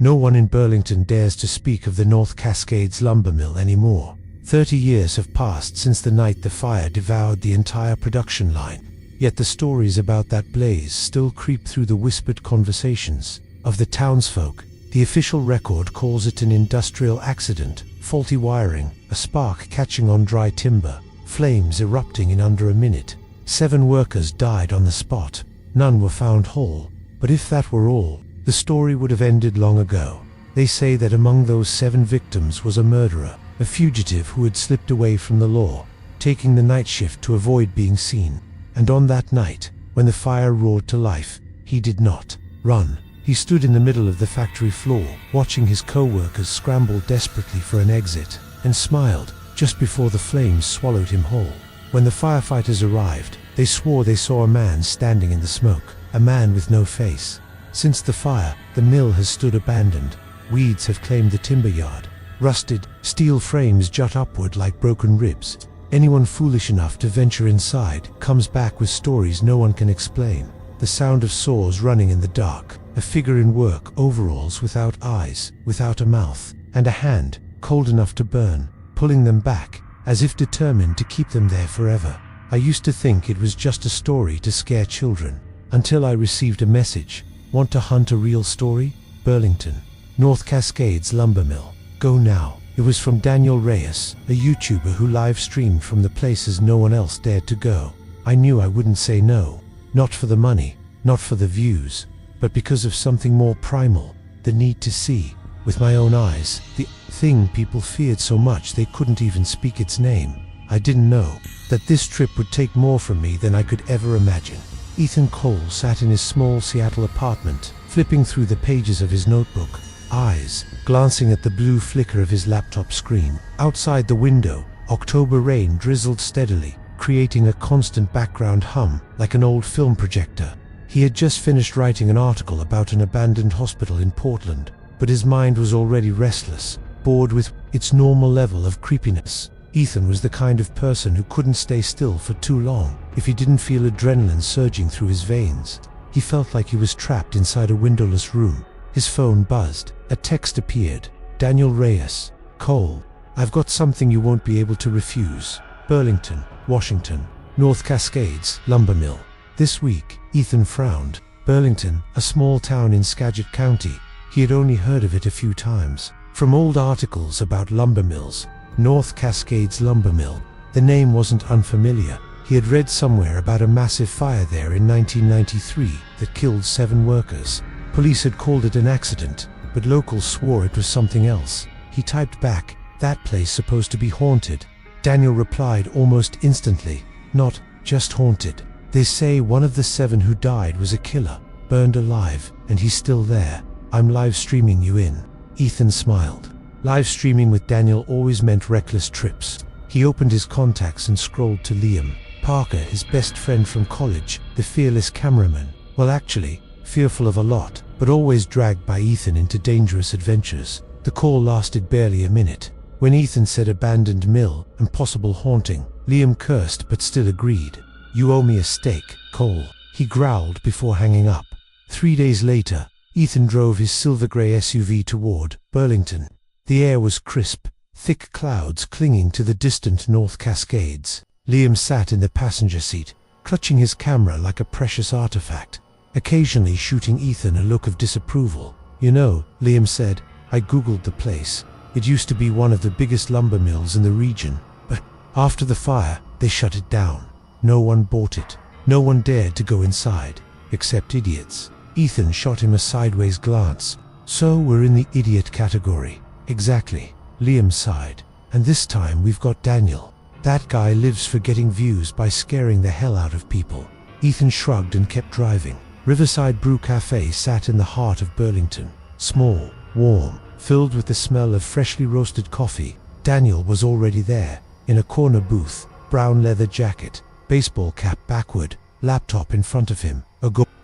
No one in Burlington dares to speak of the North Cascades Lumber Mill anymore. 30 years have passed since the night the fire devoured the entire production line. Yet the stories about that blaze still creep through the whispered conversations of the townsfolk. The official record calls it an industrial accident, faulty wiring, a spark catching on dry timber, flames erupting in under a minute. 7 workers died on the spot. None were found whole. But if that were all, the story would have ended long ago. They say that among those 7 victims was a murderer, a fugitive who had slipped away from the law, taking the night shift to avoid being seen. And on that night, when the fire roared to life, he did not run. He stood in the middle of the factory floor, watching his co-workers scramble desperately for an exit, and smiled just before the flames swallowed him whole. When the firefighters arrived, they swore they saw a man standing in the smoke, a man with no face. Since the fire, the mill has stood abandoned. Weeds have claimed the timber yard. Rusted steel frames jut upward like broken ribs. Anyone foolish enough to venture inside comes back with stories no one can explain. The sound of saws running in the dark, a figure in work overalls without eyes, without a mouth, and a hand, cold enough to burn, pulling them back, as if determined to keep them there forever. I used to think it was just a story to scare children, until I received a message. Want to hunt a real story? Burlington, North Cascades Lumber Mill. Go now. It was from Daniel Reyes, a YouTuber who live-streamed from the places no one else dared to go. I knew I wouldn't say no. Not for the money, not for the views, but because of something more primal, the need to see, with my own eyes, the thing people feared so much they couldn't even speak its name. I didn't know that this trip would take more from me than I could ever imagine. Ethan Cole sat in his small Seattle apartment, flipping through the pages of his notebook, eyes glancing at the blue flicker of his laptop screen. Outside the window, October rain drizzled steadily, creating a constant background hum like an old film projector. He had just finished writing an article about an abandoned hospital in Portland, but his mind was already restless, bored with its normal level of creepiness. Ethan was the kind of person who couldn't stay still for too long if he didn't feel adrenaline surging through his veins. He felt like he was trapped inside a windowless room. His phone buzzed. A text appeared. Daniel Reyes. Cole. I've got something you won't be able to refuse. Burlington, Washington. North Cascades Lumber Mill. This week, Ethan frowned. Burlington, a small town in Skagit County. He had only heard of it a few times. From old articles about lumber mills. North Cascades Lumber Mill. The name wasn't unfamiliar. He had read somewhere about a massive fire there in 1993 that killed 7 workers. Police had called it an accident, but locals swore it was something else. He typed back, "That place supposed to be haunted." Daniel replied almost instantly, "Not just haunted. They say one of the 7 who died was a killer, burned alive, and he's still there. I'm live streaming you in." Ethan smiled. Live streaming with Daniel always meant reckless trips. He opened his contacts and scrolled to Liam Parker, his best friend from college, the fearless cameraman. Well, actually, fearful of a lot, but always dragged by Ethan into dangerous adventures. The call lasted barely a minute. When Ethan said abandoned mill and possible haunting, Liam cursed but still agreed. "You owe me a steak, Cole," he growled before hanging up. 3 days later, Ethan drove his silver grey SUV toward Burlington. The air was crisp, thick clouds clinging to the distant North Cascades. Liam sat in the passenger seat, clutching his camera like a precious artifact, occasionally shooting Ethan a look of disapproval. "You know," Liam said, "I googled the place. It used to be one of the biggest lumber mills in the region, but after the fire, they shut it down. No one bought it. No one dared to go inside, except idiots." Ethan shot him a sideways glance. "So we're in the idiot category." "Exactly," Liam sighed. "And this time we've got Daniel. That guy lives for getting views by scaring the hell out of people." Ethan shrugged and kept driving. Riverside Brew Cafe sat in the heart of Burlington. Small, warm, filled with the smell of freshly roasted coffee. Daniel was already there, in a corner booth, brown leather jacket, baseball cap backward, laptop in front of him,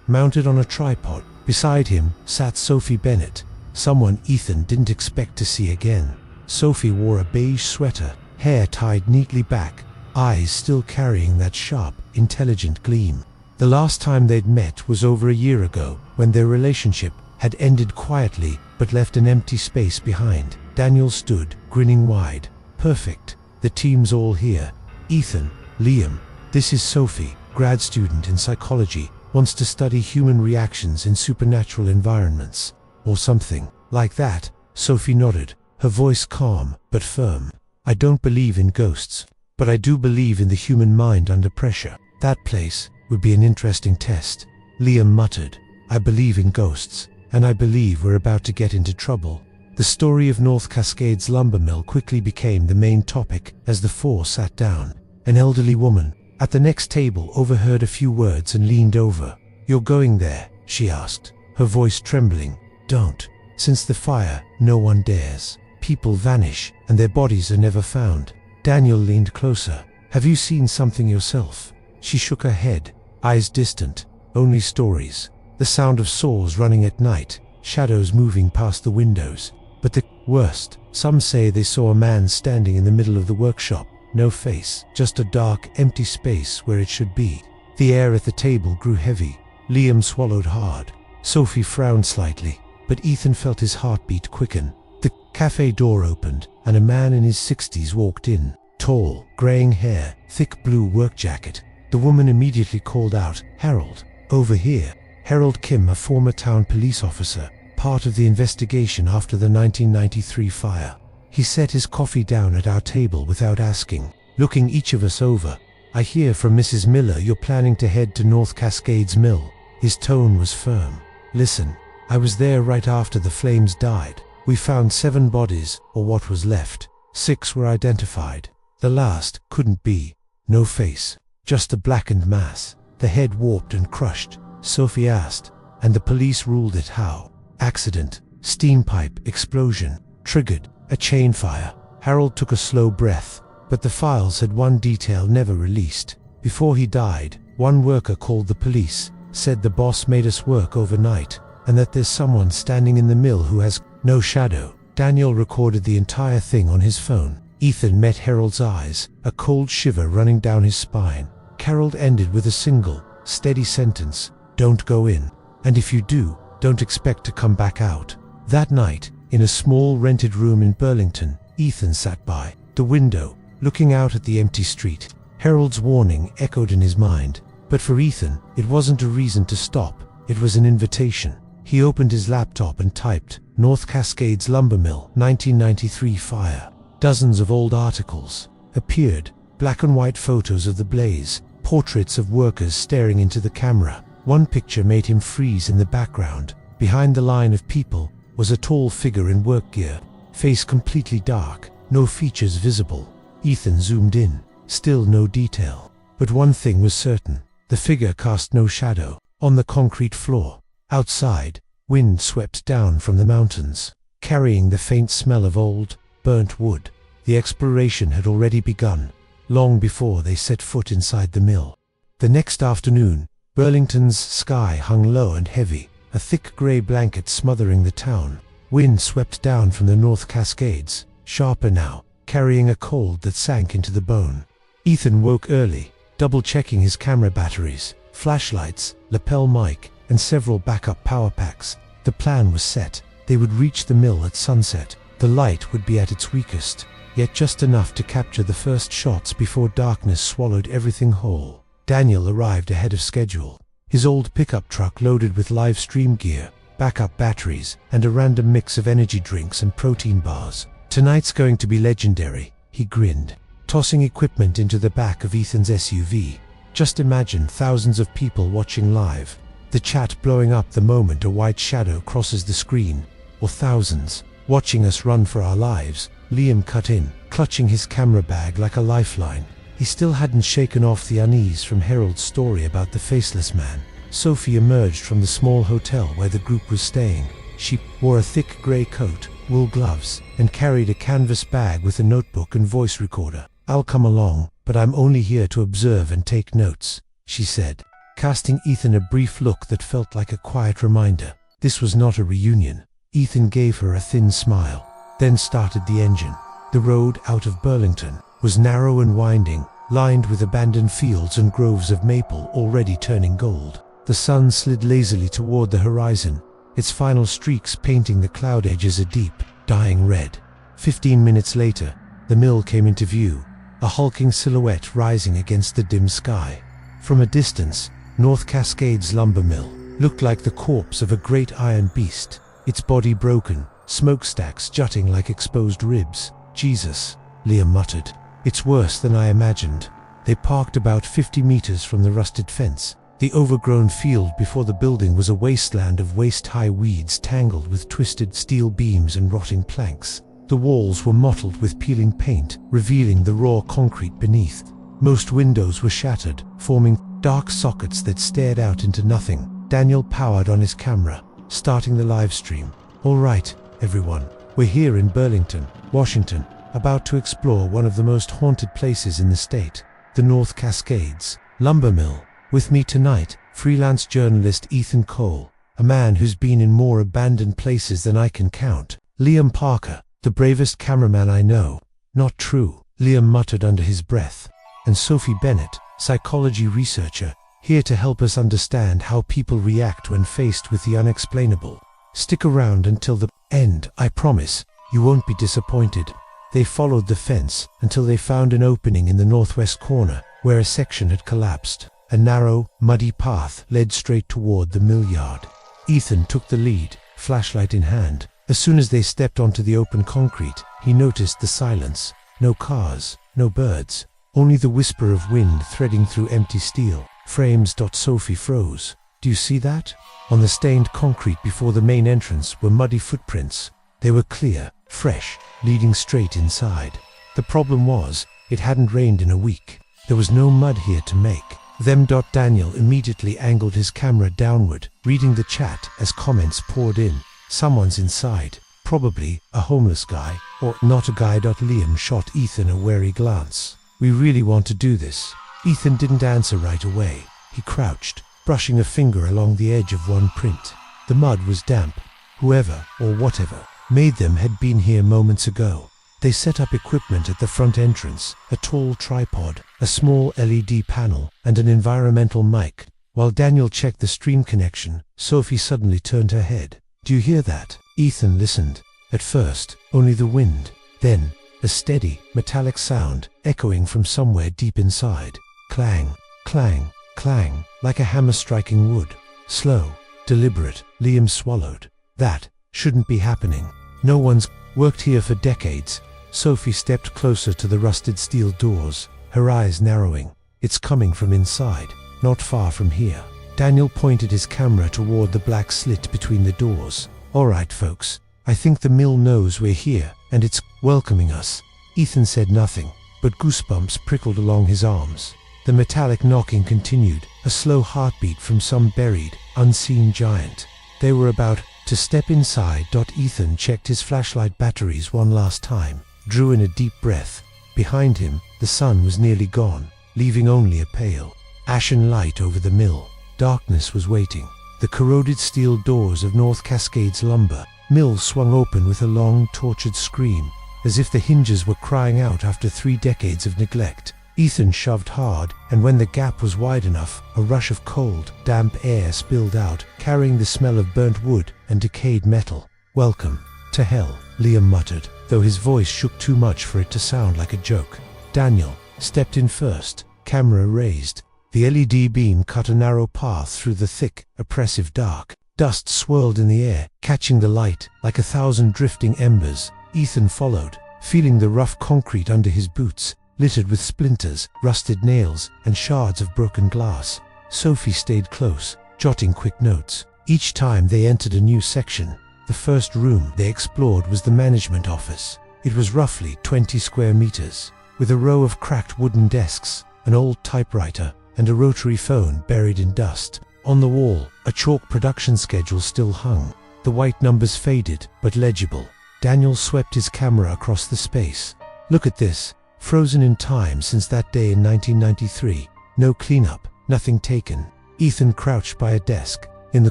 mounted on a tripod. Beside him sat Sophie Bennett, someone Ethan didn't expect to see again. Sophie wore a beige sweater, hair tied neatly back, eyes still carrying that sharp, intelligent gleam. The last time they'd met was over a year ago, when their relationship had ended quietly but left an empty space behind. Daniel stood, grinning wide. Perfect. The team's all here. Ethan, Liam. This is Sophie, grad student in psychology, wants to study human reactions in supernatural environments. Or something like that. Sophie nodded, her voice calm but firm. I don't believe in ghosts, but I do believe in the human mind under pressure. That place would be an interesting test. Liam muttered, I believe in ghosts, and I believe we're about to get into trouble. The story of North Cascades Lumber Mill quickly became the main topic as the four sat down. An elderly woman at the next table overheard a few words and leaned over. You're going there? She asked, her voice trembling. Don't. Since the fire, no one dares. People vanish, and their bodies are never found. Daniel leaned closer. Have you seen something yourself? She shook her head, eyes distant. Only stories. The sound of saws running at night, shadows moving past the windows. But the worst, some say they saw a man standing in the middle of the workshop. No face, just a dark, empty space where it should be. The air at the table grew heavy. Liam swallowed hard. Sophie frowned slightly, but Ethan felt his heartbeat quicken. The cafe door opened, and a man in his 60s walked in. Tall, graying hair, thick blue work jacket. The woman immediately called out, Harold, over here. Harold Kim, a former town police officer, part of the investigation after the 1993 fire. He set his coffee down at our table without asking, looking each of us over. I hear from Mrs. Miller you're planning to head to North Cascades Mill. His tone was firm. Listen, I was there right after the flames died. We found 7 bodies, or what was left. 6 were identified. The last couldn't be. No face, just a blackened mass. The head warped and crushed. Sophie asked, and the police ruled it how? Accident, steam pipe, explosion, triggered, a chain fire. Harold took a slow breath, but the files had one detail never released. Before he died, one worker called the police, said the boss made us work overnight, and that there's someone standing in the mill who has no shadow. Daniel recorded the entire thing on his phone. Ethan met Harold's eyes, a cold shiver running down his spine. Harold ended with a single, steady sentence, don't go in, and if you do, don't expect to come back out. That night, in a small rented room in Burlington, Ethan sat by the window, looking out at the empty street. Harold's warning echoed in his mind, but for Ethan, it wasn't a reason to stop, it was an invitation. He opened his laptop and typed, North Cascades Lumber Mill, 1993 fire. Dozens of old articles appeared, black and white photos of the blaze, portraits of workers staring into the camera. One picture made him freeze in the background. Behind the line of people was a tall figure in work gear, face completely dark, no features visible. Ethan zoomed in, still no detail. But one thing was certain, the figure cast no shadow. On the concrete floor, outside, wind swept down from the mountains, carrying the faint smell of old, burnt wood. The exploration had already begun, long before they set foot inside the mill. The next afternoon, Burlington's sky hung low and heavy, a thick grey blanket smothering the town. Wind swept down from the North Cascades, sharper now, carrying a cold that sank into the bone. Ethan woke early, double-checking his camera batteries, flashlights, lapel mic, and several backup power packs. The plan was set. They would reach the mill at sunset. The light would be at its weakest, yet just enough to capture the first shots before darkness swallowed everything whole. Daniel arrived ahead of schedule, his old pickup truck loaded with live stream gear, backup batteries, and a random mix of energy drinks and protein bars. Tonight's going to be legendary, he grinned, tossing equipment into the back of Ethan's SUV. Just imagine thousands of people watching live, the chat blowing up the moment a white shadow crosses the screen, or thousands watching us run for our lives. Liam cut in, clutching his camera bag like a lifeline. He still hadn't shaken off the unease from Harold's story about the faceless man. Sophie emerged from the small hotel where the group was staying. She wore a thick grey coat, wool gloves, and carried a canvas bag with a notebook and voice recorder. I'll come along, but I'm only here to observe and take notes, she said, casting Ethan a brief look that felt like a quiet reminder. This was not a reunion. Ethan gave her a thin smile, then started the engine. The road out of Burlington was narrow and winding, lined with abandoned fields and groves of maple already turning gold. The sun slid lazily toward the horizon, its final streaks painting the cloud edges a deep, dying red. 15 minutes later, the mill came into view, a hulking silhouette rising against the dim sky. From a distance, North Cascades Lumber Mill looked like the corpse of a great iron beast, its body broken, smokestacks jutting like exposed ribs. "Jesus," Liam muttered. "It's worse than I imagined." They parked about 50 meters from the rusted fence. The overgrown field before the building was a wasteland of waist-high weeds tangled with twisted steel beams and rotting planks. The walls were mottled with peeling paint, revealing the raw concrete beneath. Most windows were shattered, forming dark sockets that stared out into nothing. Daniel powered on his camera, starting the live stream. "All right, everyone. We're here in Burlington, Washington, about to explore one of the most haunted places in the state, the North Cascades Lumber Mill. With me tonight, freelance journalist Ethan Cole, a man who's been in more abandoned places than I can count. Liam Parker, the bravest cameraman I know." "Not true," Liam muttered under his breath. "And Sophie Bennett, psychology researcher, here to help us understand how people react when faced with the unexplainable. Stick around until the end, I promise. You won't be disappointed." They followed the fence until they found an opening in the northwest corner, where a section had collapsed. A narrow, muddy path led straight toward the mill yard. Ethan took the lead, flashlight in hand. As soon as they stepped onto the open concrete, he noticed the silence. No cars, no birds, only the whisper of wind threading through empty steel frames. Sophie froze. "Do you see that?" On the stained concrete before the main entrance were muddy footprints. They were clear, fresh, leading straight inside. The problem was, it hadn't rained in a week. There was no mud here to make them. Daniel immediately angled his camera downward, reading the chat as comments poured in. "Someone's inside. Probably a homeless guy, or not a guy." Liam shot Ethan a wary glance. "We really want to do this." Ethan didn't answer right away. He crouched, brushing a finger along the edge of one print. The mud was damp. Whoever, or whatever, made them had been here moments ago. They set up equipment at the front entrance, a tall tripod, a small LED panel, and an environmental mic. While Daniel checked the stream connection, Sophie suddenly turned her head. "Do you hear that?" Ethan listened. At first, only the wind. Then, a steady, metallic sound echoing from somewhere deep inside. Clang, clang, clang, like a hammer striking wood. Slow, deliberate. Liam swallowed. That shouldn't be happening. No one's worked here for decades. Sophie stepped closer to the rusted steel doors, her eyes narrowing. "It's coming from inside, not far from here." Daniel pointed his camera toward the black slit between the doors. "All right, folks. I think the mill knows we're here, and it's welcoming us." Ethan said nothing, but goosebumps prickled along his arms. The metallic knocking continued, a slow heartbeat from some buried, unseen giant. They were about to step inside. Ethan checked his flashlight batteries one last time, drew in a deep breath. Behind him, the sun was nearly gone, leaving only a pale, ashen light over the mill. Darkness was waiting. The corroded steel doors of North Cascades Lumber Mill swung open with a long, tortured scream, as if the hinges were crying out after 3 decades of neglect. Ethan shoved hard, and when the gap was wide enough, a rush of cold, damp air spilled out, carrying the smell of burnt wood and decayed metal. "Welcome to hell," Liam muttered, though his voice shook too much for it to sound like a joke. Daniel stepped in first, camera raised. The LED beam cut a narrow path through the thick, oppressive dark. Dust swirled in the air, catching the light like 1,000 drifting embers. Ethan followed, feeling the rough concrete under his boots, littered with splinters, rusted nails, and shards of broken glass. Sophie stayed close, jotting quick notes. Each time they entered a new section, the first room they explored was the management office. It was roughly 20 square meters, with a row of cracked wooden desks, an old typewriter, and a rotary phone buried in dust. On the wall, a chalk production schedule still hung, the white numbers faded but legible. Daniel swept his camera across the space. "Look at this. Frozen in time since that day in 1993. No cleanup, nothing taken." Ethan crouched by a desk. In the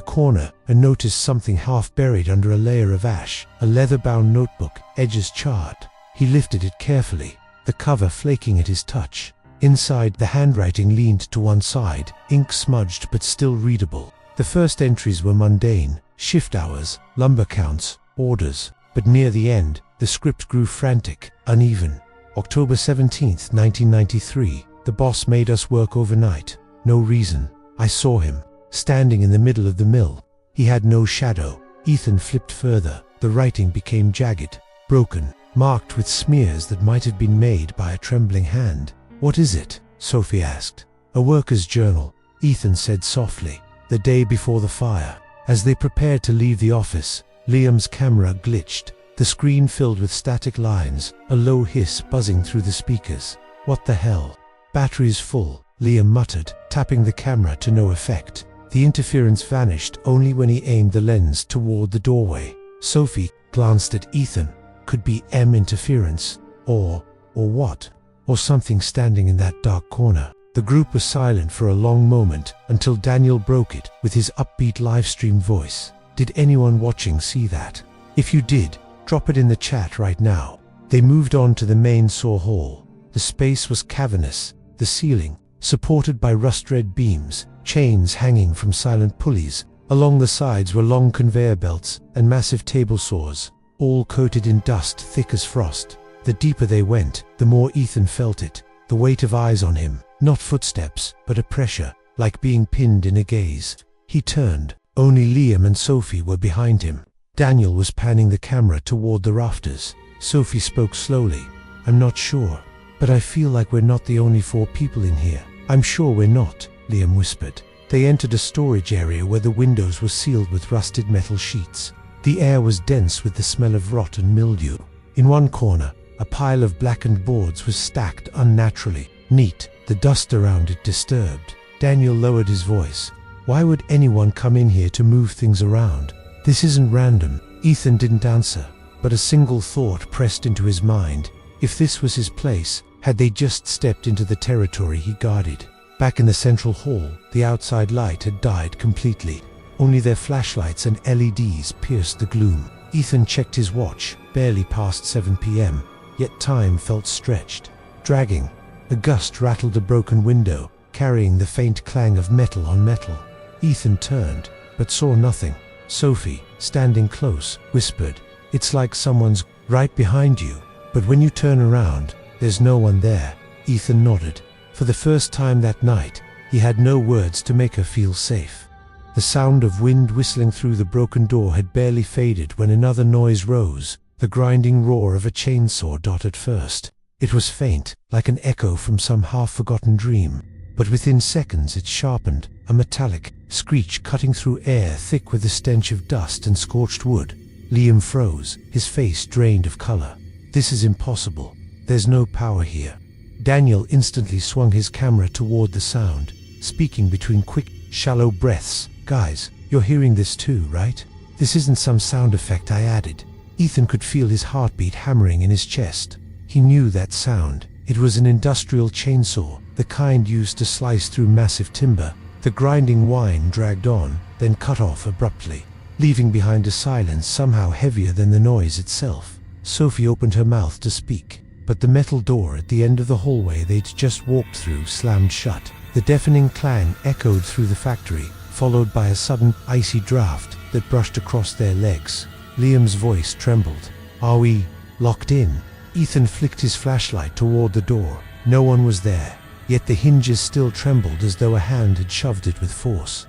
corner, and noticed something half buried under a layer of ash, a leather-bound notebook, edges charred. He lifted it carefully, the cover flaking at his touch. Inside, the handwriting leaned to one side, ink smudged but still readable. The first entries were mundane, shift hours, lumber counts, orders. But near the end, the script grew frantic, uneven. October 17th, 1993, the boss made us work overnight. No reason. I saw him, standing in the middle of the mill. He had no shadow. Ethan flipped further. The writing became jagged, broken, marked with smears that might have been made by a trembling hand. "What is it?" Sophie asked. "A worker's journal," Ethan said softly. "The day before the fire." As they prepared to leave the office, Liam's camera glitched. The screen filled with static lines, a low hiss buzzing through the speakers. "What the hell?" "Battery's full," Liam muttered, tapping the camera to no effect. The interference vanished only when he aimed the lens toward the doorway. Sophie glanced at Ethan. Could be M interference, or what? Or something standing in that dark corner. The group was silent for a long moment until Daniel broke it with his upbeat livestream voice. "Did anyone watching see that? If you did, drop it in the chat right now." They moved on to the main saw hall. The space was cavernous, the ceiling supported by rust-red beams, chains hanging from silent pulleys. Along the sides were long conveyor belts and massive table saws, all coated in dust thick as frost. The deeper they went, the more Ethan felt it, the weight of eyes on him, not footsteps, but a pressure, like being pinned in a gaze. He turned. Only Liam and Sophie were behind him. Daniel was panning the camera toward the rafters. Sophie spoke slowly. "I'm not sure, but I feel like we're not the only 4 people in here." "I'm sure we're not," Liam whispered. They entered a storage area where the windows were sealed with rusted metal sheets. The air was dense with the smell of rot and mildew. In one corner, a pile of blackened boards was stacked unnaturally, neat, the dust around it disturbed. Daniel lowered his voice. "Why would anyone come in here to move things around? This isn't random." Ethan didn't answer, but a single thought pressed into his mind. If this was his place, had they just stepped into the territory he guarded? Back in the central hall, the outside light had died completely. Only their flashlights and LEDs pierced the gloom. Ethan checked his watch, barely past 7 p.m., yet time felt stretched, dragging. A gust rattled a broken window, carrying the faint clang of metal on metal. Ethan turned, but saw nothing. Sophie, standing close, whispered, "It's like someone's right behind you, but when you turn around, there's no one there." Ethan nodded. For the first time that night, he had no words to make her feel safe. The sound of wind whistling through the broken door had barely faded when another noise rose, the grinding roar of a chainsaw. At first, it was faint, like an echo from some half-forgotten dream, but within seconds it sharpened, a metallic screech cutting through air thick with the stench of dust and scorched wood. Liam froze, his face drained of color. "This is impossible. There's no power here." Daniel instantly swung his camera toward the sound, speaking between quick, shallow breaths. "Guys, you're hearing this too, right? This isn't some sound effect I added." Ethan could feel his heartbeat hammering in his chest. He knew that sound. It was an industrial chainsaw, the kind used to slice through massive timber. The grinding whine dragged on, then cut off abruptly, leaving behind a silence somehow heavier than the noise itself. Sophie opened her mouth to speak, but the metal door at the end of the hallway they'd just walked through slammed shut. The deafening clang echoed through the factory, followed by a sudden, icy draft that brushed across their legs. Liam's voice trembled. "Are we locked in?" Ethan flicked his flashlight toward the door. No one was there, yet the hinges still trembled as though a hand had shoved it with force.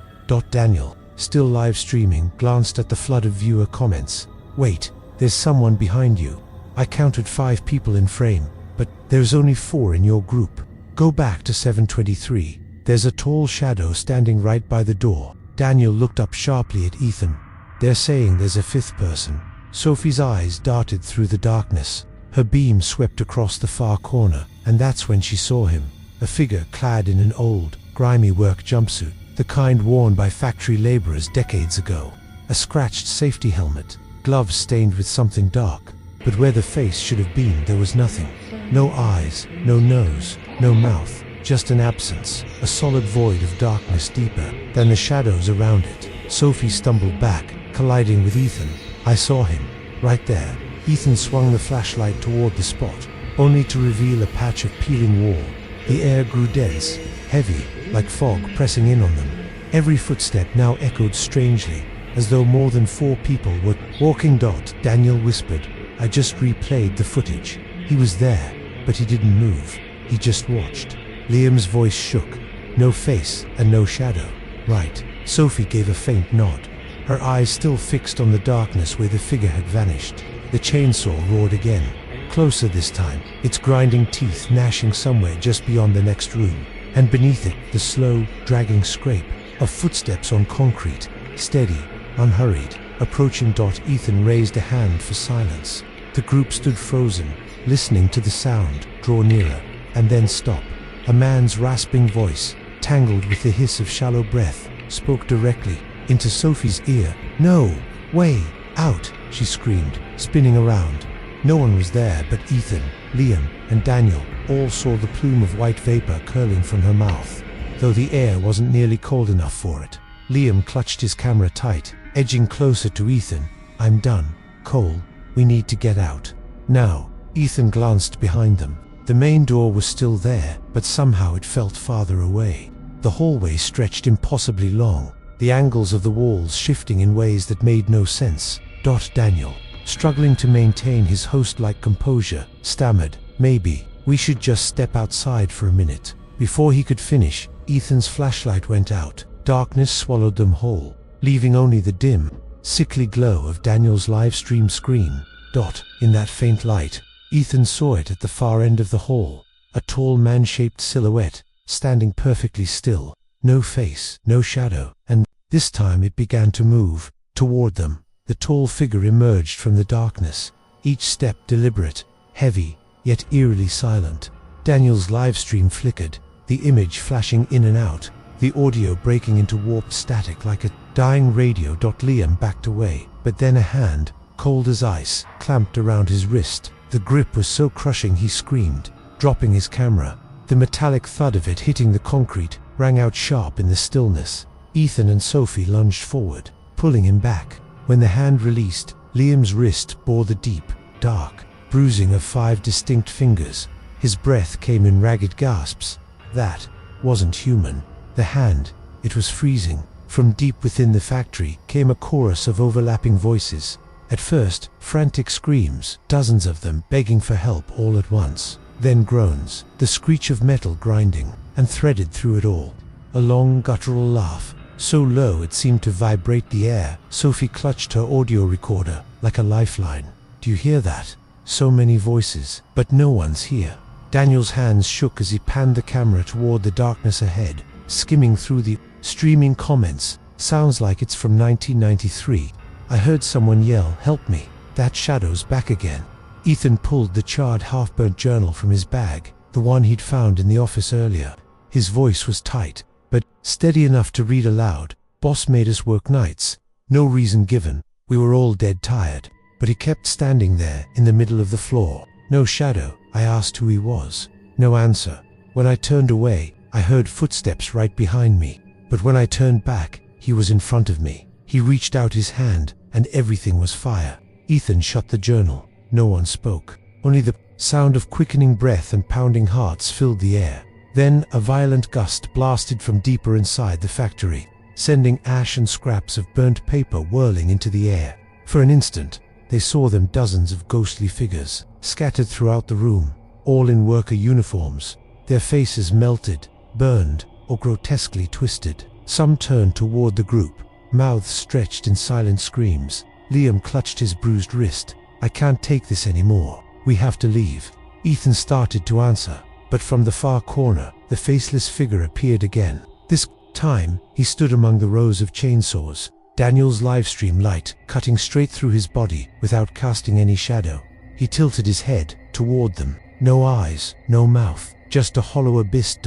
Daniel, still live streaming, glanced at the flood of viewer comments. "Wait, there's someone behind you. I counted 5 people in frame, but there's only 4 in your group. Go back to 723. There's a tall shadow standing right by the door." Daniel looked up sharply at Ethan. "They're saying there's a 5th person." Sophie's eyes darted through the darkness. Her beam swept across the far corner, and that's when she saw him. A figure clad in an old, grimy work jumpsuit, the kind worn by factory laborers decades ago. A scratched safety helmet, gloves stained with something dark. But where the face should have been, there was nothing. No eyes, no nose, no mouth, just an absence, a solid void of darkness deeper than the shadows around it. Sophie stumbled back, colliding with Ethan. "I saw him, right there." Ethan swung the flashlight toward the spot, only to reveal a patch of peeling wall. The air grew dense, heavy, like fog pressing in on them. Every footstep now echoed strangely, as though more than 4 people were walking. Daniel whispered. I just replayed the footage. He was there, but he didn't move. He just watched. Liam's voice shook. No face and no shadow. Right. Sophie gave a faint nod, her eyes still fixed on the darkness where the figure had vanished. The chainsaw roared again, closer this time, its grinding teeth gnashing somewhere just beyond the next room. And beneath it, the slow, dragging scrape of footsteps on concrete, steady, unhurried, approaching. Ethan raised a hand for silence. The group stood frozen, listening to the sound draw nearer, and then stop. A man's rasping voice, tangled with the hiss of shallow breath, spoke directly into Sophie's ear. No, way out, she screamed, spinning around. No one was there but Ethan, Liam, and Daniel all saw the plume of white vapor curling from her mouth, though the air wasn't nearly cold enough for it. Liam clutched his camera tight, edging closer to Ethan. I'm done, Cole. We need to get out. Now. Ethan glanced behind them. The main door was still there, but somehow it felt farther away. The hallway stretched impossibly long, the angles of the walls shifting in ways that made no sense. Daniel, struggling to maintain his host-like composure, stammered, maybe we should just step outside for a minute. Before he could finish, Ethan's flashlight went out. Darkness swallowed them whole, leaving only the dim, sickly glow of Daniel's live stream screen. In that faint light, Ethan saw it at the far end of the hall, a tall man-shaped silhouette, standing perfectly still, no face, no shadow, and this time it began to move toward them. The tall figure emerged from the darkness, each step deliberate, heavy, yet eerily silent. Daniel's live stream flickered, the image flashing in and out, the audio breaking into warped static like a dying radio. Liam backed away, but then a hand, cold as ice, clamped around his wrist. The grip was so crushing he screamed, dropping his camera. The metallic thud of it hitting the concrete rang out sharp in the stillness. Ethan and Sophie lunged forward, pulling him back. When the hand released, Liam's wrist bore the deep, dark bruising of 5 distinct fingers. His breath came in ragged gasps. That wasn't human. The hand, it was freezing. From deep within the factory came a chorus of overlapping voices. At first, frantic screams, dozens of them begging for help all at once. Then groans, the screech of metal grinding, and threaded through it all. A long guttural laugh, so low it seemed to vibrate the air. Sophie clutched her audio recorder like a lifeline. Do you hear that? So many voices, but no one's here. Daniel's hands shook as he panned the camera toward the darkness ahead, skimming through the streaming comments. Sounds like it's from 1993. I heard someone yell, help me. That shadow's back again. Ethan pulled the charred half-burnt journal from his bag, the one he'd found in the office earlier. His voice was tight, but steady enough to read aloud. Boss made us work nights. No reason given. We were all dead tired. But he kept standing there in the middle of the floor. No shadow. I asked who he was. No answer. When I turned away, I heard footsteps right behind me. But when I turned back, he was in front of me. He reached out his hand, and everything was fire. Ethan shut the journal. No one spoke. Only the sound of quickening breath and pounding hearts filled the air. Then a violent gust blasted from deeper inside the factory, sending ash and scraps of burnt paper whirling into the air. For an instant, they saw them dozens of ghostly figures, scattered throughout the room, all in worker uniforms, their faces melted, burned, or grotesquely twisted. Some turned toward the group, mouths stretched in silent screams. Liam clutched his bruised wrist. I can't take this anymore. We have to leave. Ethan started to answer, but from the far corner, the faceless figure appeared again. This time, he stood among the rows of chainsaws, Daniel's livestream light cutting straight through his body without casting any shadow. He tilted his head toward them. No eyes, no mouth, just a hollow abyss.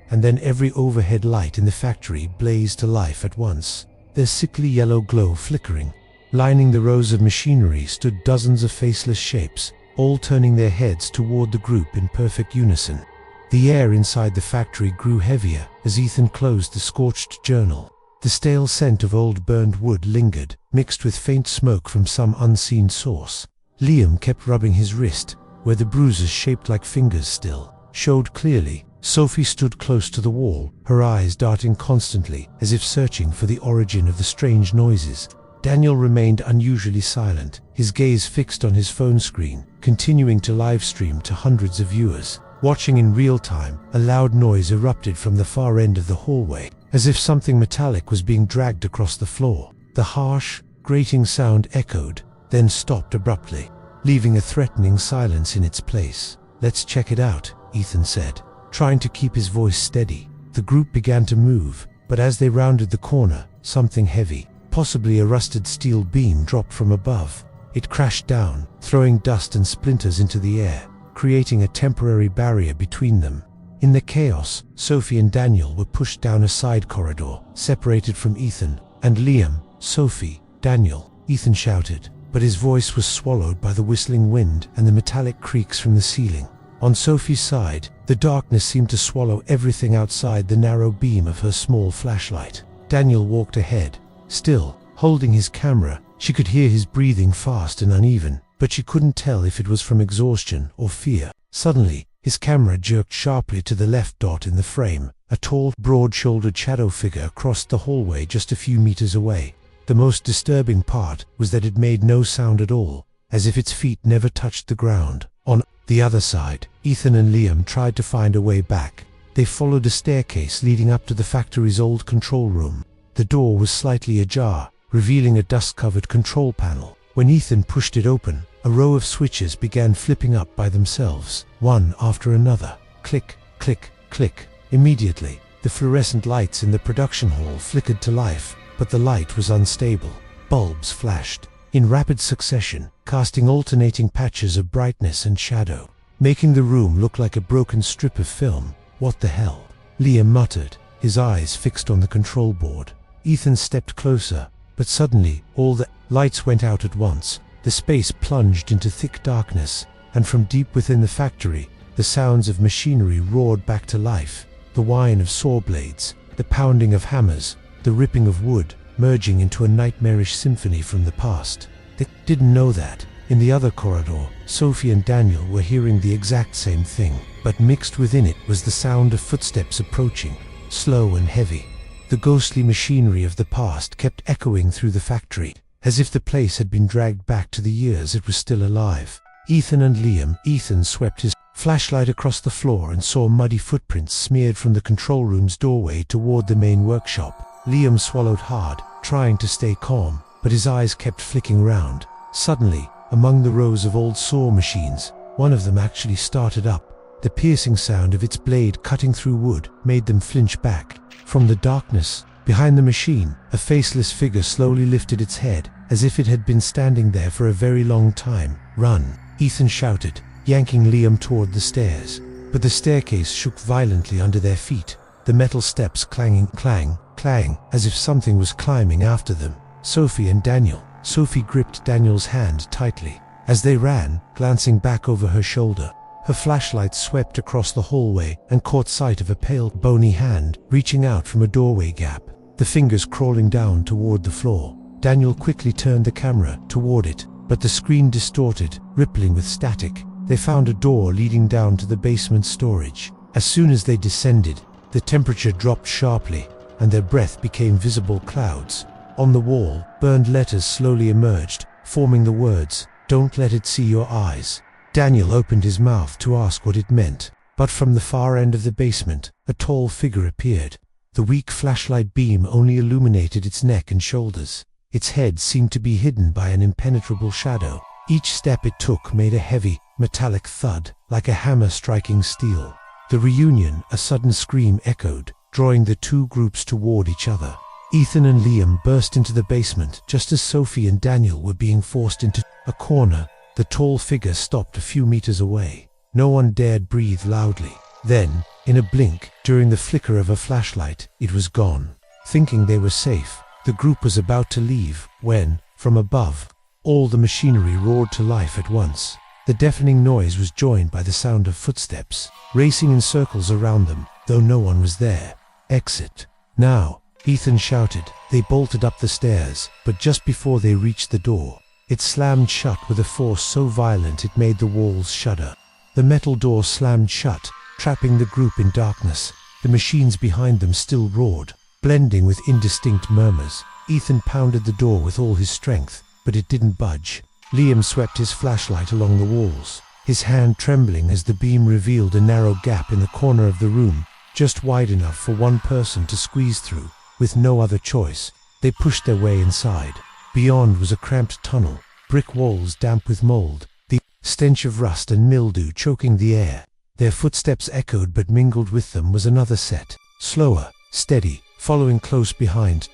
And then every overhead light in the factory blazed to life at once, their sickly yellow glow flickering. Lining the rows of machinery stood dozens of faceless shapes, all turning their heads toward the group in perfect unison. The air inside the factory grew heavier as Ethan closed the scorched journal. The stale scent of old burned wood lingered, mixed with faint smoke from some unseen source. Liam kept rubbing his wrist, where the bruises shaped like fingers still showed clearly. Sophie stood close to the wall, her eyes darting constantly, as if searching for the origin of the strange noises. Daniel remained unusually silent, his gaze fixed on his phone screen, continuing to live stream to hundreds of viewers. Watching in real time, a loud noise erupted from the far end of the hallway, as if something metallic was being dragged across the floor. The harsh, grating sound echoed, then stopped abruptly, leaving a threatening silence in its place. "Let's check it out," Ethan said, trying to keep his voice steady. The group began to move, but as they rounded the corner, something heavy, possibly a rusted steel beam, dropped from above. It crashed down, throwing dust and splinters into the air, creating a temporary barrier between them. In the chaos, Sophie and Daniel were pushed down a side corridor, separated from Ethan and Liam. "Sophie, Daniel," Ethan shouted, but his voice was swallowed by the whistling wind and the metallic creaks from the ceiling. On Sophie's side, the darkness seemed to swallow everything outside the narrow beam of her small flashlight. Daniel walked ahead, still holding his camera. She could hear his breathing, fast and uneven, but she couldn't tell if it was from exhaustion or fear. Suddenly, his camera jerked sharply to the left. Dot in the frame, a tall, broad-shouldered shadow figure, crossed the hallway just a few meters away. The most disturbing part was that it made no sound at all, as if its feet never touched the ground. On the other side, Ethan and Liam tried to find a way back. They followed a staircase leading up to the factory's old control room. The door was slightly ajar, revealing a dust-covered control panel. When Ethan pushed it open, a row of switches began flipping up by themselves, one after another. Click, click, click. Immediately, the fluorescent lights in the production hall flickered to life, but the light was unstable. Bulbs flashed in rapid succession, casting alternating patches of brightness and shadow, making the room look like a broken strip of film. "What the hell?" Liam muttered, his eyes fixed on the control board. Ethan stepped closer, but suddenly, all the lights went out at once. The space plunged into thick darkness, and from deep within the factory, the sounds of machinery roared back to life. The whine of saw blades, the pounding of hammers, the ripping of wood, merging into a nightmarish symphony from the past. They didn't know that. In the other corridor, Sophie and Daniel were hearing the exact same thing, but mixed within it was the sound of footsteps approaching, slow and heavy. The ghostly machinery of the past kept echoing through the factory, as if the place had been dragged back to the years it was still alive. Ethan swept his flashlight across the floor and saw muddy footprints smeared from the control room's doorway toward the main workshop. Liam swallowed hard, trying to stay calm, but his eyes kept flicking round. Suddenly, among the rows of old saw machines, one of them actually started up. The piercing sound of its blade cutting through wood made them flinch back. From the darkness, behind the machine, a faceless figure slowly lifted its head, as if it had been standing there for a very long time. "Run!" Ethan shouted, yanking Liam toward the stairs. But the staircase shook violently under their feet, the metal steps clanging, clang, clang, as if something was climbing after them. Sophie and Daniel. Sophie gripped Daniel's hand tightly. As they ran, glancing back over her shoulder, her flashlight swept across the hallway and caught sight of a pale, bony hand reaching out from a doorway gap, the fingers crawling down toward the floor. Daniel quickly turned the camera toward it, but the screen distorted, rippling with static. They found a door leading down to the basement storage. As soon as they descended, the temperature dropped sharply, and their breath became visible clouds. On the wall, burned letters slowly emerged, forming the words, "Don't let it see your eyes." Daniel opened his mouth to ask what it meant, but from the far end of the basement, a tall figure appeared. The weak flashlight beam only illuminated its neck and shoulders. Its head seemed to be hidden by an impenetrable shadow. Each step it took made a heavy, metallic thud, like a hammer striking steel. The reunion, a sudden scream echoed, drawing the two groups toward each other. Ethan and Liam burst into the basement just as Sophie and Daniel were being forced into a corner. The tall figure stopped a few meters away. No one dared breathe loudly. Then, in a blink, during the flicker of a flashlight, it was gone. Thinking they were safe, the group was about to leave when, from above, all the machinery roared to life at once. The deafening noise was joined by the sound of footsteps, racing in circles around them, though no one was there. "Exit now!" Ethan shouted. They bolted up the stairs, but just before they reached the door, it slammed shut with a force so violent it made the walls shudder. The metal door slammed shut, trapping the group in darkness. The machines behind them still roared, blending with indistinct murmurs. Ethan pounded the door with all his strength, but it didn't budge. Liam swept his flashlight along the walls, his hand trembling as the beam revealed a narrow gap in the corner of the room, just wide enough for one person to squeeze through. With no other choice, they pushed their way inside. Beyond was a cramped tunnel, brick walls damp with mold, the stench of rust and mildew choking the air. Their footsteps echoed, but mingled with them was another set, slower, steady, following close behind.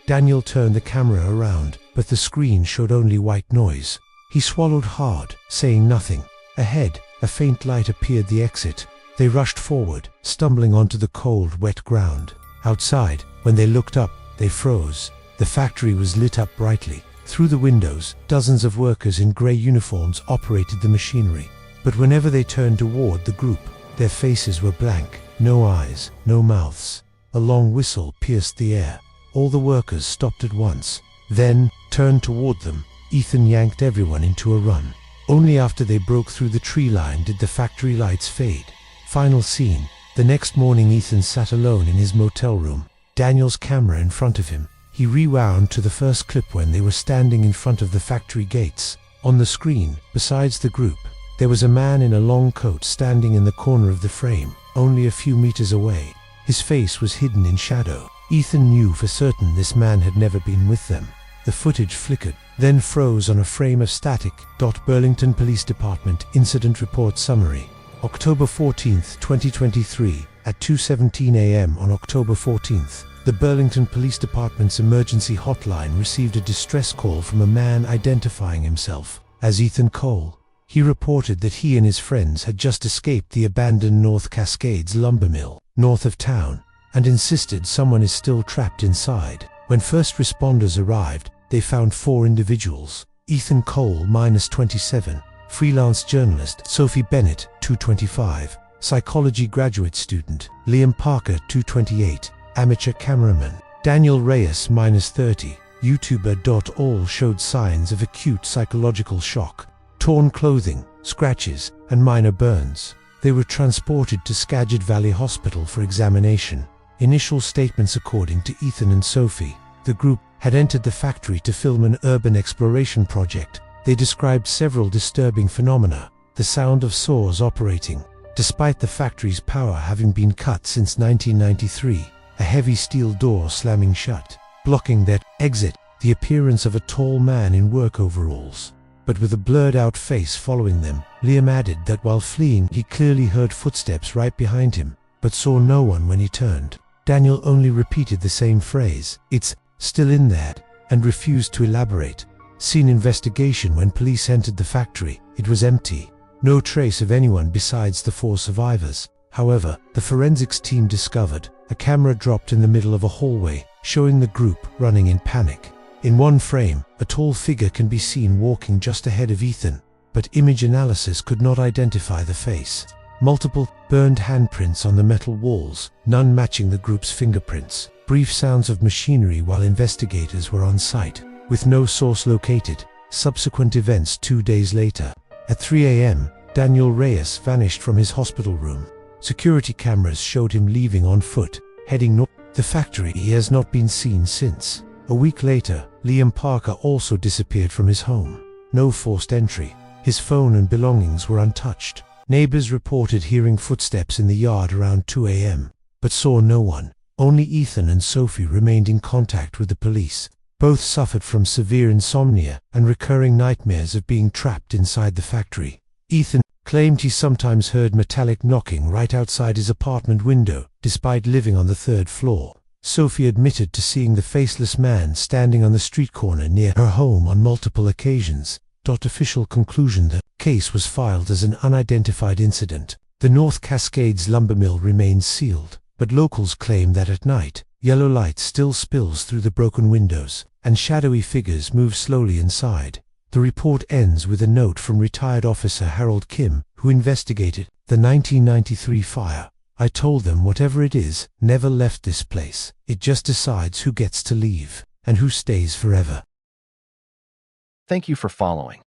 Daniel turned the camera around, but the screen showed only white noise. He swallowed hard, saying nothing. Ahead, a faint light appeared, the exit. They rushed forward, stumbling onto the cold, wet ground. Outside, when they looked up, they froze. The factory was lit up brightly. Through the windows, dozens of workers in grey uniforms operated the machinery. But whenever they turned toward the group, their faces were blank. No eyes, no mouths. A long whistle pierced the air. All the workers stopped at once, then turned toward them. Ethan yanked everyone into a run. Only after they broke through the tree line did the factory lights fade. Final scene. The next morning, Ethan sat alone in his motel room, Daniel's camera in front of him. He rewound to the first clip when they were standing in front of the factory gates. On the screen, besides the group, there was a man in a long coat standing in the corner of the frame, only a few meters away. His face was hidden in shadow. Ethan knew for certain this man had never been with them. The footage flickered, then froze on a frame of static. Burlington Police Department Incident Report Summary. October 14, 2023, at 2:17 a.m. on October 14th, the Burlington Police Department's emergency hotline received a distress call from a man identifying himself as Ethan Cole. He reported that he and his friends had just escaped the abandoned North Cascades Lumber Mill, north of town, and insisted someone is still trapped inside. When first responders arrived, they found 4 individuals. Ethan Cole, -27, freelance journalist; Sophie Bennett, 225, psychology graduate student; Liam Parker, 228, amateur cameraman; Daniel Reyes, -30, YouTuber. All showed signs of acute psychological shock, torn clothing, scratches, and minor burns. They were transported to Skagit Valley Hospital for examination. Initial statements: according to Ethan and Sophie, the group had entered the factory to film an urban exploration project. They described several disturbing phenomena: the sound of saws operating, despite the factory's power having been cut since 1993, a heavy steel door slamming shut, blocking their exit, the appearance of a tall man in work overalls, but with a blurred-out face following them. Liam added that while fleeing, he clearly heard footsteps right behind him, but saw no one when he turned. Daniel only repeated the same phrase, "It's still in there," and refused to elaborate. Scene investigation: when police entered the factory, it was empty. No trace of anyone besides the 4 survivors. However, the forensics team discovered a camera dropped in the middle of a hallway, showing the group running in panic. In one frame, a tall figure can be seen walking just ahead of Ethan, but image analysis could not identify the face. Multiple burned handprints on the metal walls, none matching the group's fingerprints. Brief sounds of machinery while investigators were on site, with no source located. Subsequent events: 2 days later, at 3 a.m., Daniel Reyes vanished from his hospital room. Security cameras showed him leaving on foot, heading north. The factory he has not been seen since. A week later, Liam Parker also disappeared from his home. No forced entry. His phone and belongings were untouched. Neighbors reported hearing footsteps in the yard around 2 a.m., but saw no one. Only Ethan and Sophie remained in contact with the police. Both suffered from severe insomnia and recurring nightmares of being trapped inside the factory. Ethan claimed he sometimes heard metallic knocking right outside his apartment window, despite living on the 3rd floor. Sophie admitted to seeing the faceless man standing on the street corner near her home on multiple occasions. Official conclusion: the case was filed as an unidentified incident. The North Cascades Lumber Mill remains sealed, but locals claim that at night, yellow light still spills through the broken windows, and shadowy figures move slowly inside. The report ends with a note from retired officer Harold Kim, who investigated the 1993 fire. "I told them whatever it is never left this place. It just decides who gets to leave and who stays forever." Thank you for following.